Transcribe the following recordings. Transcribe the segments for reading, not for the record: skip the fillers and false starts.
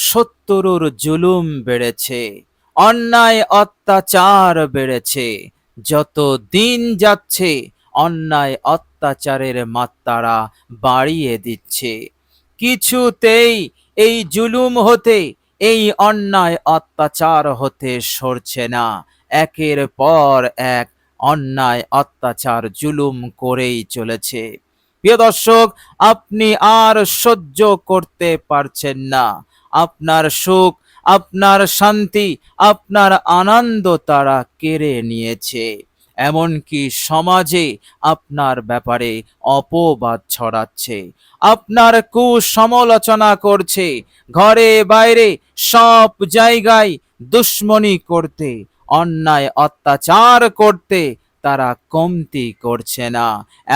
শত্রুর জুলুম বেড়েছে, অন্যায় অত্যাচার বেড়েছে। যত দিন যাচ্ছে অন্যায় অত্যাচারের মাত্রা বাড়িয়ে দিচ্ছে। কিছুতেই এই জুলুম হতে, এই অন্যায় অত্যাচার হতে সরছে না। একের পর এক অন্যায় অত্যাচার জুলুম করেই চলেছে। প্রিয় দর্শক, আপনি আর সহ্য করতে পারছেন না। আপনার সুখ, আপনার শান্তি, আপনার আনন্দ তারা কেড়ে নিয়েছে। এমনকি সমাজে আপনার ব্যাপারে অপবাদ ছড়াচ্ছে, আপনার কুসমালোচনা করছে। ঘরে বাইরে সব জায়গায় দুশ্মনী করতে, অন্যায় অত্যাচার করতে তারা কমতি করছে না।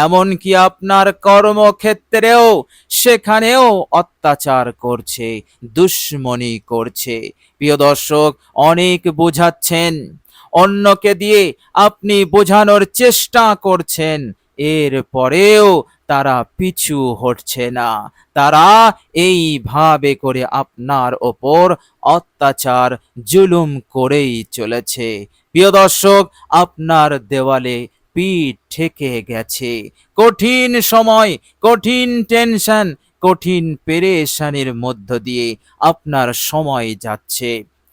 এমনকি আপনার কর্মক্ষেত্রেও, সেখানেও অত্যাচার করছে, দুশ্মনী করছে। প্রিয় দর্শক, অনেক বোঝাচ্ছেন, অন্যকে দিয়ে আপনি বোঝানোর চেষ্টা করছেন, এর পরেও তারা পিছু হটছে না। তারা এইভাবে করে আপনার ওপর অত্যাচার জুলুম করেই চলেছে। প্রিয় দর্শক, আপনার দেওয়ালে পিঠ ঠেকে গেছে। কঠিন সময়, কঠিন টেনশন, কঠিন পেরেশানির মধ্য দিয়ে আপনার সময় যাচ্ছে।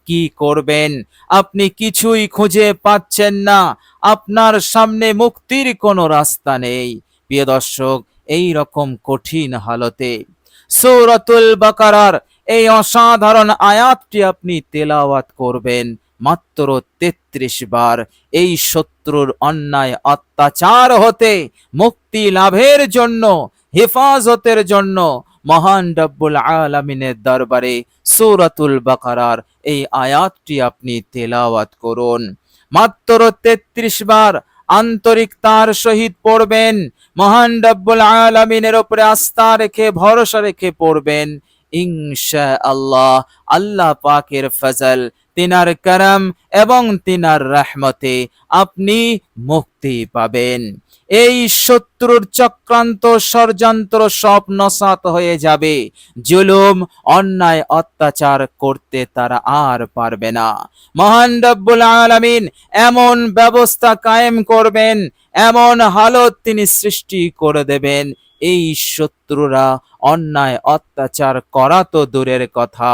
কি করবেন আপনি কিছুই খুঁজে পাচ্ছেন না। আপনার সামনে মুক্তির কোনো রাস্তা নেই। প্রিয় দর্শক, এই রকম কঠিন হালতে সূরাতুল বাকারার এই অসাধারণ আয়াতটি আপনি তেলাওয়াত করবেন মাত্র ৩৩ বার। এই শত্রুর অন্যায় অত্যাচার হতে মুক্তি লাভের জন্য, হেফাজতের জন্য মহান রব্বুল আলামিনের দরবারে সূরাতুল বাকারার এই আয়াতটি আপনি তেলাওয়াত করুন। মাত্র ৩৩ বার আন্তরিকতার সহিত পড়বেন, মহান রব্বুল আলামিনের উপরে আস্থা রেখে, ভরসা রেখে পড়বেন। ইনশাআল্লাহ আল্লাহ পাকের ফজল, তিনার করম এবং তিনার রহমতে আপনি মুক্তি পাবেন। এই শত্রুর চক্রান্ত, ষড়যন্ত্র সব নসাত হয়ে যাবে। জুলুম, অন্যায় অত্যাচার করতে তারা আর পারবে না। মহান রব্বুল আলামিন এমন ব্যবস্থা কায়েম করবেন, এমন হালত তিনি সৃষ্টি করে দেবেন, এই শত্রুরা অন্যায় অত্যাচার করা তো দূরের কথা,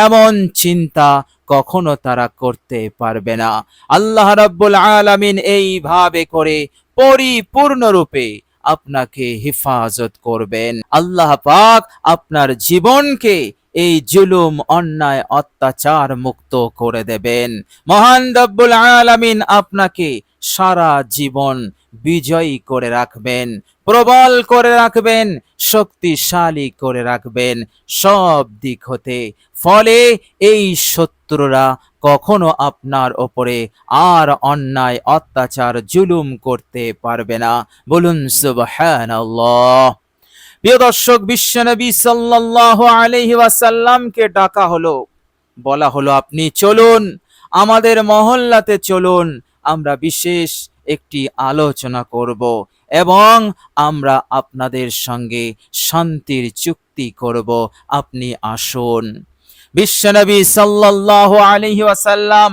এমন চিন্তা কখনো তারা করতে পারবে না। আল্লাহ রাব্বুল আলামিন এইভাবে করে পরিপূর্ণরূপে আপনাকে হেফাজত করবেন। আল্লাহ পাক আপনার জীবনকে এই জুলুম, অন্যায় অত্যাচার মুক্ত করে দেবেন। মহান রব্বুল আলামিন আপনাকে সারা জীবন বিজয়ী করে রাখবেন, প্রবল করে রাখবেন, শক্তিশালী করে রাখবেন সব দিক হতে। ফলে এই শত্রুরা কখনো আপনার ওপরে আর অন্যায় অত্যাচার জুলুম করতে পারবে না। বলুন সুবহানাল্লাহ। প্রিয় দর্শক, বিশ্বনবী সাল্লাল্লাহু আলাইহি ওয়াসাল্লামকে ডাকা হলো, বলা হলো আপনি চলুন, আমাদের মহল্লাতে চলুন, আমরা বিশেষ একটি আলোচনা করব এবং আমরা আপনাদের সঙ্গে শান্তির চুক্তি করব, আপনি আসুন। বিশ্বনবী সাল্লাল্লাহু আলাইহি ওয়াসাল্লাম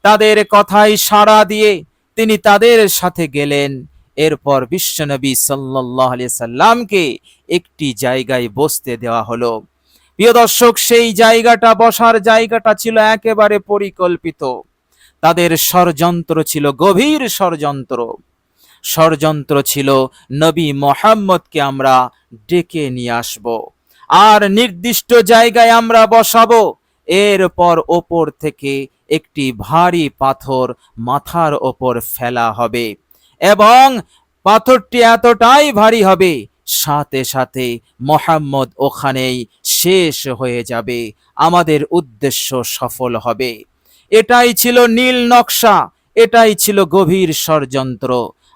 তাদের কথায় সাড়া দিয়ে তিনি তাদের সাথে গেলেন। এরপর বিশ্বনবী সাল্লাল্লাহু আলাইহি সাল্লামকে একটি জায়গায় বসতে দেওয়া হলো। প্রিয় দর্শক, সেই জায়গাটা, বসার জায়গাটা ছিল একেবারে পরিকল্পিত। তাদের ষড়যন্ত্র ছিল, গভীর ষড়যন্ত্র। ষড়যন্ত্র ছিল নবী মুহাম্মদকে আমরা ডেকে নিয়ে আসব আর নির্দিষ্ট জায়গায় আমরা বসাবো। এরপর ওপর থেকে একটি ভারী পাথর মাথার ওপর ফেলা হবে এবং পাথরটি এতটাই ভারী হবে, সাথে সাথে মুহাম্মদ ওখানেই শেষ হয়ে যাবে, আমাদের উদ্দেশ্য সফল হবে। এটাই ছিল নীল নকশা, এটাই ছিল গভীর ষড়যন্ত্র।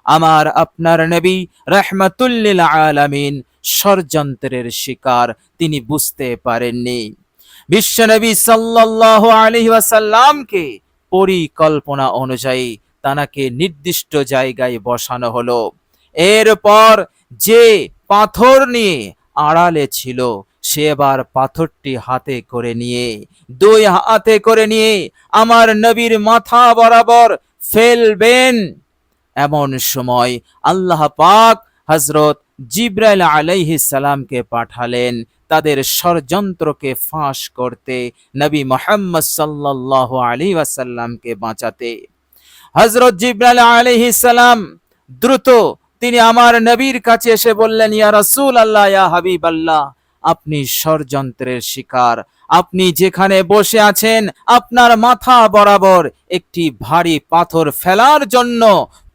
আমার আপনার নবী রাহমাতুল লিল আলামিন ষড়যন্ত্রের শিকার তিনি বুঝতে পারেননি। বিশ্বনবী সাল্লাল্লাহু আলাইহি ওয়াসাল্লামকে পরিকল্পনা অনুযায়ী তাকে নির্দিষ্ট জায়গায় বসানো হলো। এরপর যে পাথর নিয়ে আড়ালে ছিল সে এবার পাথরটি হাতে করে নিয়ে, দুই হাতে করে নিয়ে আমার নবীর মাথা বরাবর ফেলবেন। এমন সময় আল্লাহ পাক হযরত জিবরাইল আলাইহিস সালামকে পাঠালেন তাদের ষড়যন্ত্রকে ফাঁস করতে, নবী মুহাম্মদ সাল্লাল্লাহু আলাইহি ওয়াসাল্লামকে বাঁচাতে। হযরত জিবরাইল আলাইহিস সালাম দ্রুত তিনি আমার নবীর কাছে এসে বললেন, ইয়া রাসূলুল্লাহ, ইয়া হাবিবাল্লাহ, আপনি ষড়যন্ত্রের শিকার। আপনি যেখানে বসে আছেন আপনার মাথা বরাবর একটি ভারী পাথর ফেলার জন্য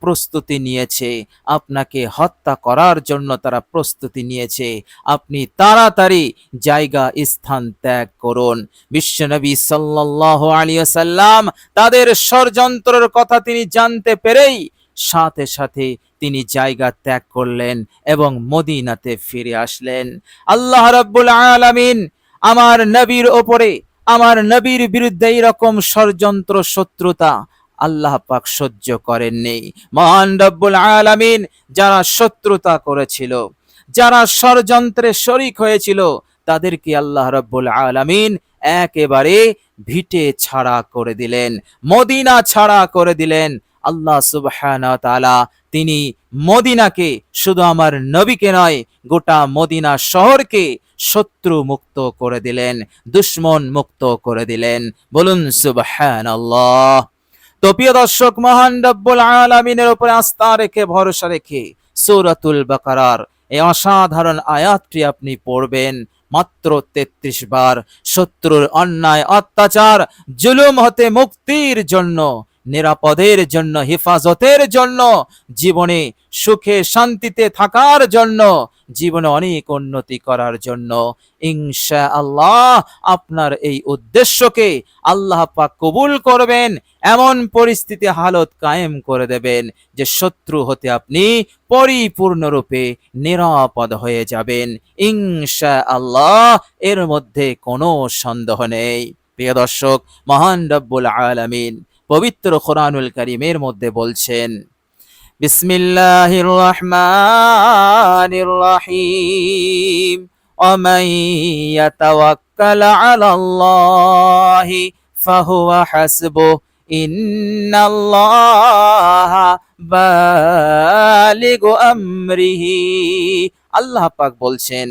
প্রস্তুতি নিয়েছে, আপনাকে হত্যা করার জন্য তারা প্রস্তুতি নিয়েছে। আপনি তাড়াতাড়ি জায়গা স্থান ত্যাগ করুন। বিশ্বনবী সাল্লাল্লাহু আলাইহি ওয়াসাল্লাম তাদের ষড়যন্ত্রের কথা তিনি জানতে পেরেই সাথে সাথে তিনি জায়গা ত্যাগ করলেন এবং মদিনাতে ফিরে আসলেন। আল্লাহ রাব্বুল আলামিন আমার নবীর ওপরে, আমার নবীর বিরুদ্ধে এরকম ষড়যন্ত্র শত্রুতা আল্লাহ পাক সহ্য করেননি। মহান রব্বুল আলামিন যারা শত্রুতা করেছিল, যারা ষড়যন্ত্রে শরীক হয়েছিল, তাদেরকে আল্লাহ রব্বুল আলামিন একেবারে ভিটে ছাড়া করে দিলেন, মদিনা ছাড়া করে দিলেন। আল্লাহ সুবহানাহু ওয়া তাআলা তিনি মদিনাকে, শুধু আমার নবীকে নয়, গোটা মদিনা শহরকে শত্রু মুক্ত করে দিলেন, দুশমন মুক্ত করে দিলেন। বলুন সুবহানাল্লাহ। তো প্রিয় দর্শক, মহান রব্বুল আলামিনের উপরে আস্থা রেখে, ভরসা রেখে সূরাতুল বাকারার এই অসাধারণ আয়াতটি আপনি পড়বেন মাত্র 33 বার। শত্রুর অন্যায়, অত্যাচার, জুলুম হতে মুক্তির জন্য, নিরাপদের জন্য, হেফাজতের জন্য, জীবনে সুখে শান্তিতে থাকার জন্য, জীবনে অনেক উন্নতি করার জন্য ইনশাআল্লাহ আপনার এই উদ্দেশ্যকে আল্লাহ পাক কবুল করবেন। এমন পরিস্থিতি হালত কায়েম করে দেবেন যে শত্রু হতে আপনি পরিপূর্ণরূপে নিরাপদ হয়ে যাবেন ইনশাআল্লাহ। এর মধ্যে কোনো সন্দেহ নেই। প্রিয় দর্শক, মহান রব্বুল আলামিন পবিত্র কোরআনুল কারীমের মধ্যে বলছেন, বিসমিল্লাহির রহমানির রহিম, ওয়ামান ইয়াতাওয়াক্কাল আলাল্লাহি ফাহুয়া হাসবুহ, ইন্নাল্লাহা বালিগু আমরিহি। আল্লাহ পাক বলছেন,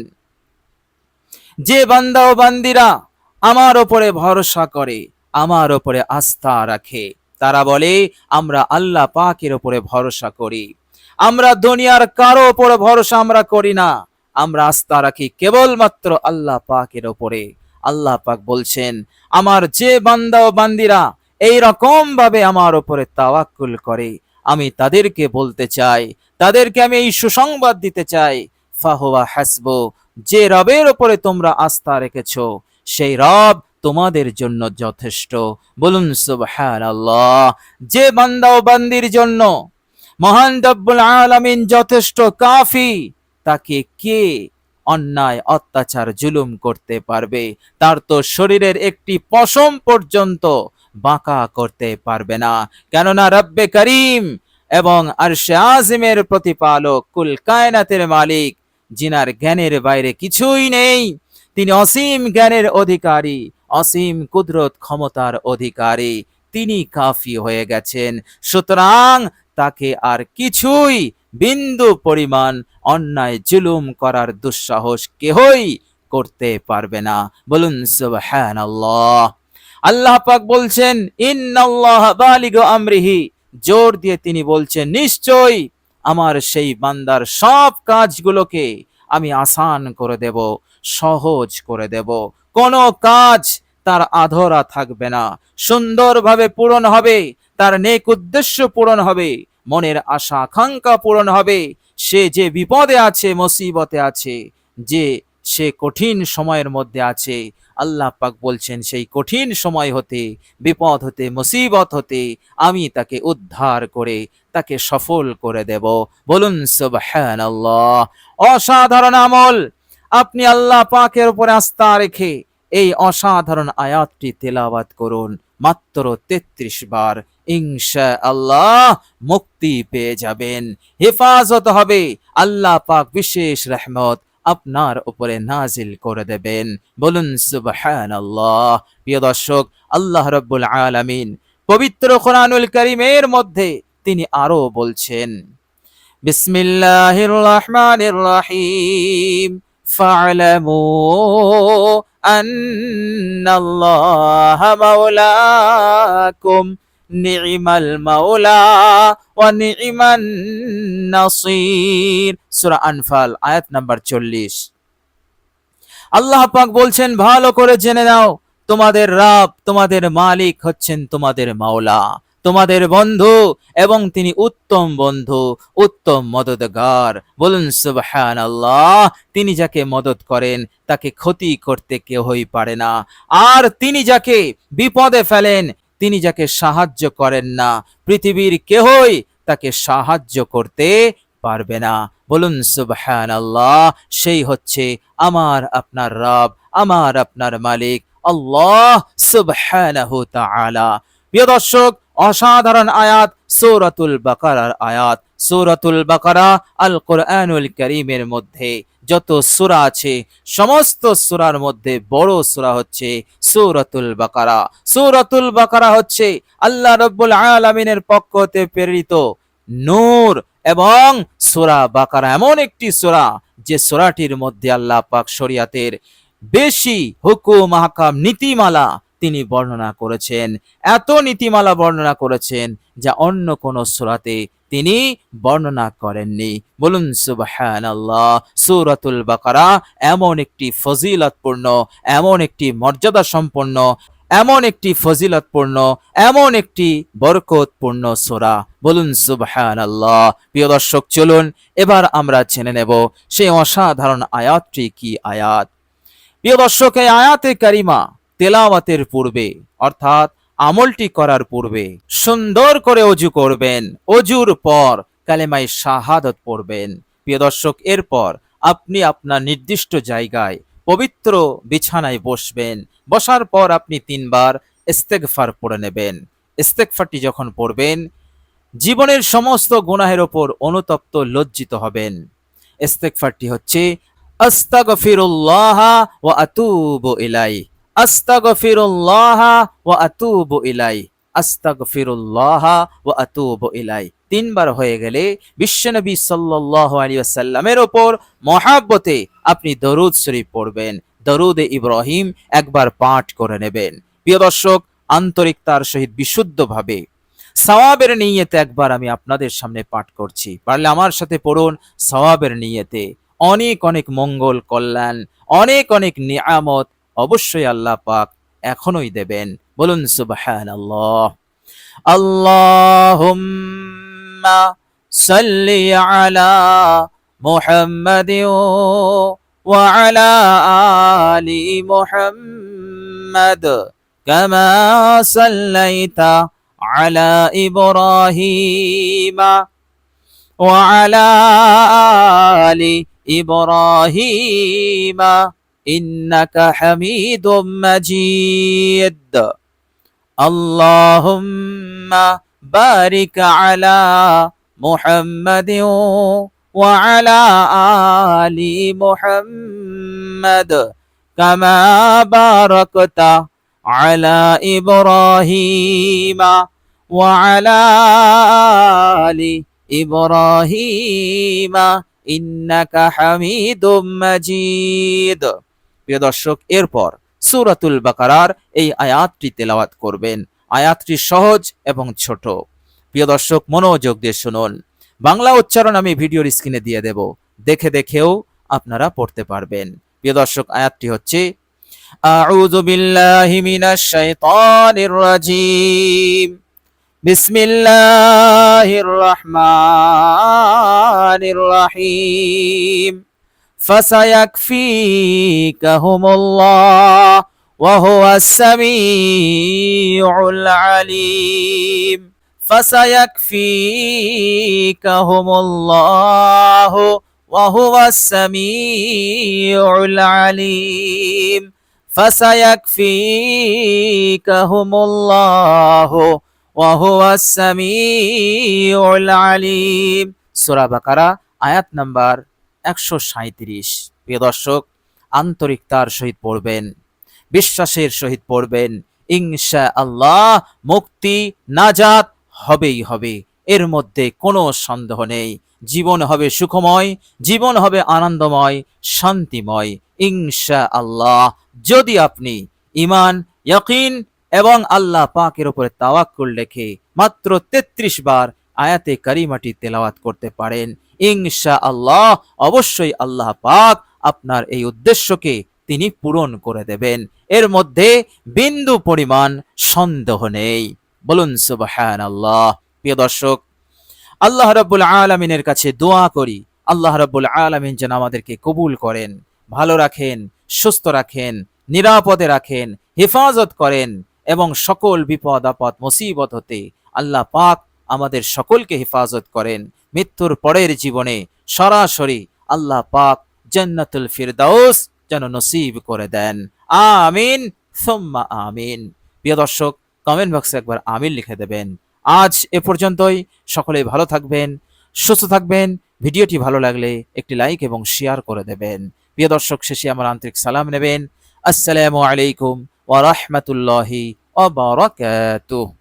যে বান্দা ও বান্দিরা আমার উপরে ভরসা করে, আমার উপরে আস্থা রাখে, তারা বলে আমরা আল্লাহ পাকের উপরে ভরসা করি, আমরা দুনিয়ার কারো উপরে ভরসা আমরা করি না, আমরা আস্থা রাখি কেবলমাত্র আল্লাহ পাকের উপরে। আল্লাহ পাক বলছেন, আমার যে বান্দা ও বান্দিরা এই রকম ভাবে আমার উপরে তাওয়াক্কুল করে, আমি তাদেরকে বলতে চাই, তাদেরকে আমি এই সুসংবাদ দিতে চাই, ফাহুয়া হাসবু, যে রবের উপরে তোমরা আস্থা রেখেছো সেই রব তোমাদের জন্য যথেষ্ট। বলুন সুবহানাল্লাহ। যে বান্দা ও বান্দির জন্য মহান রব্বুল আলামিন যথেষ্ট, কাফি, তাকে কে অন্যায়, অত্যাচার, জুলুম করতে পারবে? তার তো শরীরের একটি পশম পর্যন্ত বাঁকা করতে পারবে না। কেননা রব্বে করিম এবং আরশে আজিমের প্রতিপালক, কুল কায়নাতের মালিক, জিনার জ্ঞানের বাইরে কিছুই নেই, তিনি অসীম জ্ঞানের অধিকারী, অসীম কুদরত ক্ষমতার অধিকারী, তিনি কাফি হয়ে গেছেন। সুতরাং তাকে আর কিছুই, বিন্দু পরিমাণ অন্যায় জুলুম করার দুঃসাহস কেহই করতে পারবে না। বলুন সুবহানাল্লাহ। আল্লাহ পাক বলছেন, ইন্নাল্লাহা বালিগু আমরিহি, জোর দিয়ে তিনি বলছেন, নিশ্চয়ই আমার সেই বান্দার সব কাজগুলোকে আমি আসান করে দেব, সহজ করে দেব। কোনো কাজ তার আধরা থাকবে না, সুন্দরভাবে পূরণ হবে, তার নেক উদ্দেশ্য পূরণ হবে, মনের আশা আকাঙ্ক্ষা পূরণ হবে। সে যে বিপদে আছে, মুসিবতে আছে, যে সে কঠিন সময়ের মধ্যে আছে, আল্লাহ পাক বলছেন সেই কঠিন সময় হতে, বিপদ হতে, মুসিবত হতে আমি তাকে উদ্ধার করে তাকে সফল করে দেব। বলুন সুবহানাল্লাহ। অসাধারণ আমল। আপনি আল্লাহ পাকের উপরে আস্থা রেখে এই অসাধারণ আয়াতটি তেলাওয়াত করুন মাত্র 33 বার, ইনশাআল্লাহ মুক্তি পেয়ে যাবেন, হেফাজত হবে, আল্লাহ পাক বিশেষ রহমত আপনার উপরে নাজিল করে দেবেন। বলুন সুবহানাল্লাহ। প্রিয় দর্শক, আল্লাহ রাব্বুল আলামিন পবিত্র কোরআনুল কারীমের মধ্যে তিনি আরো বলছেন, বিসমিল্লাহির রহমানির রহিম, ফা'লামু আন্নাল্লাহা মাওলাকুম নি'মাল মাওলা ওয়া নি'মান নাসির। সূরা আনফাল আয়াত নাম্বার 40। আল্লাহ পাক বলছেন, ভালো করে জেনে নাও, তোমাদের রব, তোমাদের মালিক হচ্ছেন তোমাদের মাওলা, তোমাদের বন্ধু, এবং তিনি উত্তম বন্ধু, উত্তম মদদগার। বলুন সুবহানাল্লাহ। তিনি যাকে মদদ করেন তাকে ক্ষতি করতে কেউই পারে না, আর তিনি যাকে বিপদে ফেলেন, তিনি যাকে সাহায্য করেন না, পৃথিবীর কেউই তাকে সাহায্য করতে পারবে না। বলুন সুবহানাল্লাহ। সেই হচ্ছে আমার আপনার রব, আমার আপনার মালিক আল্লাহ সুবহানাহু তাআলা। প্রিয় দর্শক, অসাধারণ আয়াত, সূরাতুল বাকারার আয়াত। সূরাতুল বাকারা আল কোরআনুল কারীমের মধ্যে যত সূরা আছে, সমস্ত সূরার মধ্যে বড় সূরা হচ্ছে সূরাতুল বাকারা। সূরাতুল বাকারা হচ্ছে আল্লাহ রাব্বুল আলামিনের পক্ষ হতে প্রেরিত নূর, এবং সূরা বাকারা এমন একটি সূরা যে সূরাটির মধ্যে আল্লাহ পাক শরিয়াতের বেশি হুকুম, আহকাম, নীতিমালা তিনি বর্ণনা করেছেন। এত নীতিমালা বর্ণনা করেছেন যা অন্য কোন সূরাতে তিনি বর্ণনা করেননি। বলুন সুবহানাল্লাহ। সূরাতুল বাকারা এমন একটি ফজিলতপূর্ণ, এমন একটি মর্যাদা সম্পন্ন, এমন একটি ফজিলতপূর্ণ, এমন একটি বরকতপূর্ণ সূরা। বলুন সুবহানাল্লাহ। প্রিয় দর্শক, চলুন এবার আমরা জেনে নেব সেই অসাধারণ আয়াতটি কি আয়াত। প্রিয় দর্শক, এই আয়াতে কারিমা তেলাওয়াতের পূর্বে, অর্থাৎ আমলটি করার পূর্বে সুন্দর করে অজু করবেন, অজুর পর কালেমায়ে শাহাদাত পড়বেন। প্রিয় দর্শক, এরপর আপনি আপনার নির্দিষ্ট জায়গায় পবিত্র বিছানায় বসবেন। বসার পর আপনি 3 বার ইস্তেগফার পড়ে নেবেন। ইস্তেগফারটি যখন পড়বেন, জীবনের সমস্ত গুনাহের ওপর অনুতপ্ত লজ্জিত হবেন। ইস্তেগফারটি হচ্ছে আস্তাগফিরুল্লাহ ওয়া আতুবু ইলাইহি, আস্তাগফিরুল্লাহ ওয়া আতুবু ইলাইহি, আস্তাগফিরুল্লাহ ওয়া আতুবু ইলাইহি। 3 বার হয়ে গেলে বিশ্বনবী সাল্লাল্লাহু আলাইহি ওয়াসাল্লামের উপর মহব্বতে আপনি দরুদ শরীফ পড়বেন। দরুদে ইব্রাহিম একবার পাঠ করে নেবেন। প্রিয় দর্শক, আন্তরিকতার সহিত বিশুদ্ধভাবে সওয়াবের নিয়তে একবার আমি আপনাদের সামনে পাঠ করছি, পারলে আমার সাথে পড়ুন। সওয়াবের নিয়তে অনেক অনেক মঙ্গল, কল্যাণ, অনেক অনেক নিয়ামত অবশ্যই আল্লাহ পাক এখনোই দেবেন। বলুন সুবহানাল্লাহ। আল্লাহুম্মা সাল্লি আলা মুহাম্মাদিন ওয়া আলা আলি মুহাম্মাদ কামা সাল্লাইতা আলা ইব্রাহিম ওয়া আলা আলি ইব্রাহিম ইন্নাকা হামিদুম মাজিদ। আল্লাহুম্মা বারিক আলা মুহাম্মাদিন ওয়া আলা আলি মুহাম্মাদ কামা বারাকতা আলা ইব্রাহিম ওয়া আলা আলি ইব্রাহিম ইন্নাকা হামিদুম মাজিদ। প্রিয় দর্শক, এরপর সূরাতুল বাকারার এই আয়াতটি তেলাওয়াত করবেন। আয়াতটি সহজ এবং ছোট। প্রিয় দর্শক, মনোযোগ দিয়ে শুনুন। বাংলা উচ্চারণ আমি ভিডিওর স্ক্রিনে দিয়ে দেব, দেখে দেখেও আপনারা পড়তে পারবেন। প্রিয় দর্শক, আয়াতটি হচ্ছে আউযু বিল্লাহি মিনাশ শাইতানির রাজীম, বিসমিল্লাহির রহমানির রহিম, ফাসায়াকফিকাহুমুল্লাহ ওয়া হুয়াস সামিউল আলিম, ফাসায়াকফিকাহুমুল্লাহ ওয়া হুয়াস সামিউল আলিম, ফাসায়াকফিকাহুমুল্লাহ ওয়া হুয়াস সামিউল আলিম। সূরা বাকারা আয়াত নাম্বার 137। প্রিয় দর্শক, আন্তরিকতার সহিত পড়বেন, বিশ্বাসের সহিত পড়বেন, ইনশাআল্লাহ মুক্তি নাজাত হবেই হবে, এর মধ্যে কোনো সন্দেহ নেই। জীবন হবে সুখময়, জীবন হবে আনন্দময়, শান্তিময়, ইনশাআল্লাহ। যদি আপনি ঈমান, ইয়াকিন এবং আল্লাহ পাকের উপরে তাওয়াক্কুল রেখে মাত্র 33 বার আয়াতে কারিমাটি তেলাওয়াত করতে পারেন, ইনশাআল্লাহ অবশ্যই আল্লাহ পাক আপনার এই উদ্দেশ্যকে তিনি পূরণ করে দেবেন, এর মধ্যে বিন্দু পরিমাণ সন্দেহ নেই। বলুন সুবহানাল্লাহ। প্রিয় দর্শক, আল্লাহ রাব্বুল আলামিনের কাছে দোয়া করি, আল্লাহ রাব্বুল আলামিন যেন আমাদেরকে কবুল করেন, ভালো রাখেন, সুস্থ রাখেন, নিরাপদে রাখেন, হেফাজত করেন এবং সকল বিপদ আপদ মুসিবত হতে আল্লাহ পাক আমাদের সকলকে হেফাজত করেন। মৃত্যুর পরের জীবনে সরাসরি আল্লাহ পাক জান্নাতুল ফিরদাউস যেন নসিব করে দেন। আমিন সুম্মা আমিন। প্রিয় দর্শক, কমেন্ট বক্সে একবার আমিন লিখে দেবেন। আজ এ পর্যন্তই। সকলেই ভালো থাকবেন, সুস্থ থাকবেন। ভিডিওটি ভালো লাগলে একটি লাইক এবং শেয়ার করে দেবেন। প্রিয় দর্শক, শেষে আমার আন্তরিক সালাম নেবেন। আসসালামু আলাইকুম ওয়া রাহমাতুল্লাহি ওয়া বারাকাতুহু।